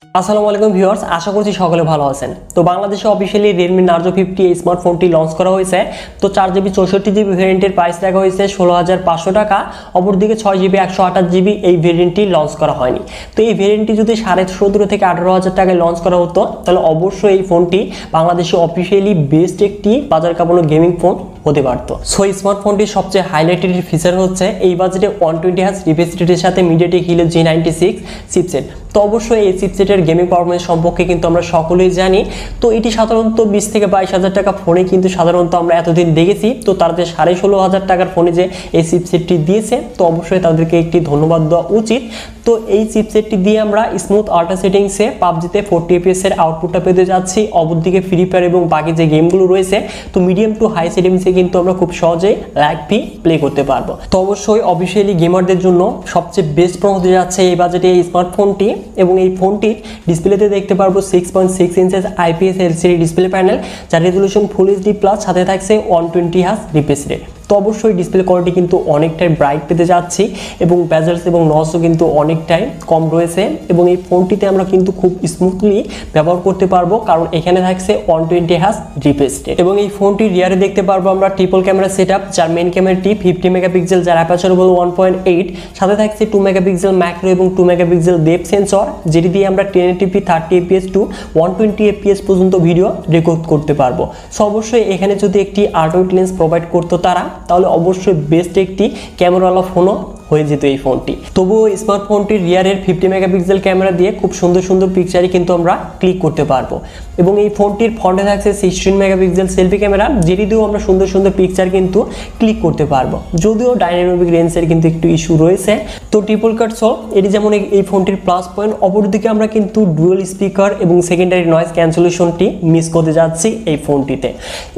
আসসালামু আলাইকুম ভিউয়ার্স, আশা করছি সকলে ভালো আছেন। তো বাংলাদেশে অফিশিয়ালি Redmi Narzo 50 এই স্মার্টফোনটি লঞ্চ করা হয়েছে। তো 4GB 64GB ভেরিয়েন্টের প্রাইস রাখা হয়েছে 16,500 টাকা। অপরদিকে 6GB 128GB এই ভেরিয়েন্টটি লঞ্চ করা হয়নি। তো এই ভেরিয়েন্টটি যদি 17.5 থেকে 18,000 টাকায় লঞ্চ করা হতো তাহলে অবশ্যই এই ফোনটি বাংলাদেশে অফিশিয়ালি বেস্ট একটি বাজার কাঁপানো গেমিং ফোন হতে পারত। সো এই স্মার্টফোনটির সবচেয়ে হাইলাইটেড ফিচার হচ্ছে এই বাজেটে 120Hz রিফ্রেশ রেটের সাথে MediaTek Helio G96 চিপসেট। তো অবশ্যই এই চিপসেটের গেমিং পারফরমেন্স সম্পর্কে কিন্তু আমরা সকলেই জানি। তো এটি সাধারণত 20 থেকে 22,000 টাকা ফোনে কিন্তু সাধারণত আমরা এতদিন দেখেছি। তো তারা যে 16,500 টাকার ফোনে যে এই চিপসেটটি দিয়েছে, তো অবশ্যই তাদেরকে একটি ধন্যবাদ দেওয়া উচিত। তো এই চিপসেটটি দিয়ে আমরা স্মুথ আল্ট্রা সেটিংসে পাবজিতে 40 FPS এর আউটপুটটা পেতে যাচ্ছি। অপরদিকে ফ্রি ফায়ার এবং বাকি যে গেমগুলো রয়েছে তো মিডিয়াম টু হাই সেটিংসে কিন্তু আমরা খুব সহজেই লাইভলি প্লে করতে পারবো। তো অবশ্যই অফিশিয়ালি গেমারদের জন্য সবচেয়ে বেস্ট ফোন হতে যাচ্ছে এই বাজেটে এই স্মার্টফোনটি। এবং এই ফোনটির ডিসপ্লেতে দেখতে পারবো 6.6 inches IPS LCD display panel, যার রেজলিউশন ফুল HD প্লাস, সাথে থাকছে 120Hz রিফ্রেশ রেট। তো অবশ্যই ডিসপ্লে কোয়ালিটি কিন্তু অনেকটাই ব্রাইট পেতে যাচ্ছি এবং বেজেলস এবং নচও কিন্তু অনেকটাই কম রয়েছে। এবং এই ফোনটিতে আমরা কিন্তু খুব স্মুথলি ব্যবহার করতে পারবো, কারণ এখানে থাকছে 120Hz রিফ্রেশ রেট। এবং এই ফোনটির রিয়ারে দেখতে পারবো আমরা ট্রিপল ক্যামেরা সেটআপ, যার মেইন ক্যামেরাটি 50 মেগাপিক্সেল, যার অ্যাপারচার হলো 1.8, সাথে থাকছে 2 মেগাপিক্সেল ম্যাক্রো এবং 2 মেগাপিক্সেল ডেপথ সেন্সর, যেটি দিয়ে আমরা 1080p 30 fps টু 120 fps পর্যন্ত ভিডিও রেকর্ড করতে পারবো। সো অবশ্যই এখানে যদি একটি আল্ট্রাওয়াইড লেন্স প্রোভাইড করতো তারা, তাহলে অবশ্যই বেস্ট একটি ক্যামেরাওয়ালা ফোনও হয়ে যেত এই ফোনটি। তবুও স্মার্টফোনটির রিয়ারের 50 মেগাপিক্সেল ক্যামেরা দিয়ে খুব সুন্দর সুন্দর পিকচারই কিন্তু আমরা ক্লিক করতে পারবো। এবং এই ফোনটির ফ্রন্টে থাকছে 16 মেগাপিক্সেল সেলফি ক্যামেরা, যেটি দিয়েও আমরা সুন্দর সুন্দর পিকচার কিন্তু ক্লিক করতে পারবো। যদিও ডাইনামিক রেঞ্জের কিন্তু একটু ইস্যু রয়েছে। তো ট্রিপল কাট সল এটি যেমন এই ফোনটির প্লাস পয়েন্ট, অপরদিকে আমরা কিন্তু ডুয়াল স্পিকার এবং সেকেন্ডারি নয়েজ ক্যান্সেলেশনটি মিস করতে যাচ্ছি এই ফোনটিতে।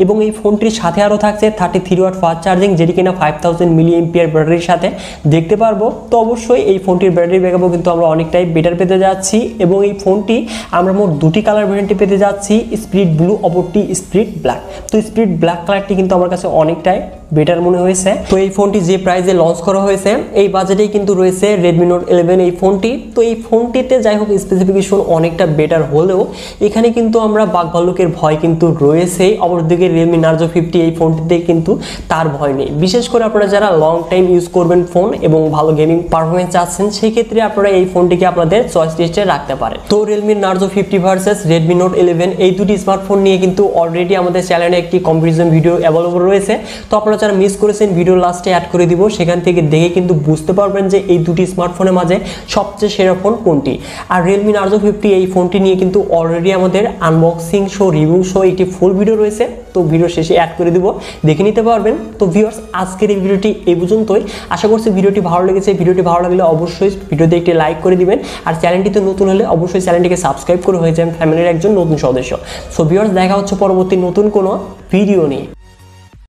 এবং এই ফোনটির সাথে আরও থাকছে 33 ওয়াট ফাস্ট চার্জিং, যেটি কিনা 5000 mAh ব্যাটারির সাথে দেখতে পারবো। তো অবশ্যই এই ফোনটির ব্যাটারি ব্যাকআপও কিন্তু আমরা অনেকটাই বেটার পেতে যাচ্ছি। এবং এই ফোনটি আমরা মোট দুটি কালার ভেরিয়েন্টে পেতে যাচ্ছি, স্প্লিট ব্লু, অপরটি স্প্লিট ব্ল্যাক। তো স্প্লিট ব্ল্যাক কালারটি কিন্তু আমার কাছে অনেকটাই বেটার মনে হয়েছে। তো এই ফোনটি যে প্রাইসে লঞ্চ করা হয়েছে এই বাজেটেই কিন্তু রয়েছে Redmi Note 11 এই ফোনটি। তো এই ফোনটিতে যাই হোক স্পেসিফিকেশন অনেকটা বেটার হলেও এখানে কিন্তু আমরা বাঘ ভাল্লুকের ভয় কিন্তু রয়েছেই। অপরদিকে Redmi Narzo 50 এই ফোনটিতে কিন্তু তার ভয় নেই। বিশেষ করে আপনারা যারা লং টাইম ইউজ করবেন ফোন এবং ভালো গেমিং পারফরমেন্স চাচ্ছেন, সেই ক্ষেত্রে আপনারা এই ফোনটিকে আপনাদের চয়েস লিস্টে রাখতে পারেন। তো Redmi Narzo 50 versus Redmi Note 11 এই দুটি স্মার্টফোন নিয়ে কিন্তু অলরেডি আমাদের চ্যানেলে একটি কম্পারিজন ভিডিও অ্যাভেলেবল রয়েছে। তো আপনারা যারা মিস করেছেন ভিডিও লাস্টে অ্যাড করে দিব, সেখান থেকে দেখে কিন্তু বুঝতে পারবেন যে এই দুটি স্মার্টফোনের মাঝে সবচেয়ে সেরা ফোন কোনটি। আর Redmi Narzo 50 এই ফোনটি নিয়ে কিন্তু অলরেডি আমাদের আনবক্সিং শো, রিভিউ শো একটি ফুল ভিডিও রয়েছে। তো ভিডিও শেষে অ্যাড করে দিব, দেখে নিতে পারবেন। তো ভিউয়ার্স, আজকের এই ভিডিওটি এই পর্যন্তই। আশা করছি ভিডিওটি ভালো লেগেছে। ভিডিওটি ভালো লাগলে অবশ্যই ভিডিওতে একটি লাইক করে দিবেন। আর চ্যানেলটিতে নতুন হলে অবশ্যই চ্যানেলটিকে সাবস্ক্রাইব করে হয়ে যাবেন ফ্যামিলির একজন নতুন সদস্য। সো ভিউয়ার্স, দেখা হচ্ছে পরবর্তী নতুন কোনো ভিডিও নিয়ে।